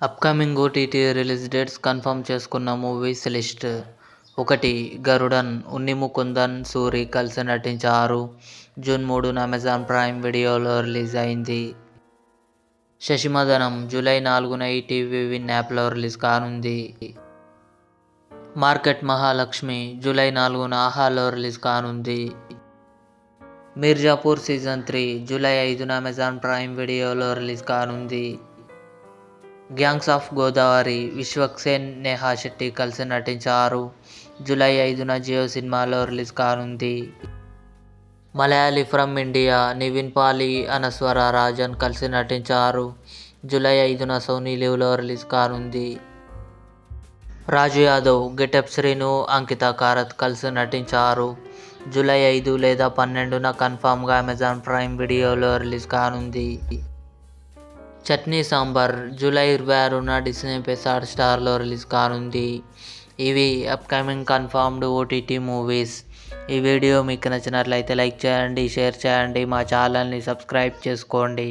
Upcoming OTT release dates confirm చేసుకున్న movies list. 1. Garudan. Unni Mukundan, Soori కలిసి నటించారు. జూన్ 3న అమెజాన్ ప్రైమ్ వీడియోలో రిలీజ్ అయింది. శశిమదనం. జూలై 4న ఈటీవీ విన్ యాప్లో రిలీజ్ కానుంది. మార్కెట్ మహాలక్ష్మి. జూలై 4న ఆహాలో రిలీజ్ కానుంది. మీర్జాపూర్ సీజన్ 3 జూలై 5న అమెజాన్ ప్రైమ్ వీడియోలో రిలీజ్ కానుంది. Gangs of Godavari. విశ్వక్ సేన్, నేహా శెట్టి కలిసి నటించారు. జూలై 5న జియో సినిమాలో రిలీజ్ కానుంది. Malayali from India. నివిన్ పాలి, అనస్వర రాజన్ కలిసి నటించారు. జూలై 5న సోనీ లివ్లో రిలీజ్ కానుంది. రాజు యాదవ్. గెటప్ శ్రీను, అంకిత కారత్ కలిసి నటించారు. జూలై 5 లేదా 12న కన్ఫామ్గా అమెజాన్ ప్రైమ్ వీడియోలో రిలీజ్ కానుంది. చట్నీ సాంబార్. జూలై 26న డిస్నీ ప్లస్ హాట్‌స్టార్లో రిలీజ్ కానుంది. ఇవి అప్కమింగ్ కన్ఫర్మ్డ్ ఓటీటీ మూవీస్. ఈ వీడియో మీకు నచ్చినట్లయితే లైక్ చేయండి, షేర్ చేయండి, మా ఛానల్ని సబ్స్క్రైబ్ చేసుకోండి.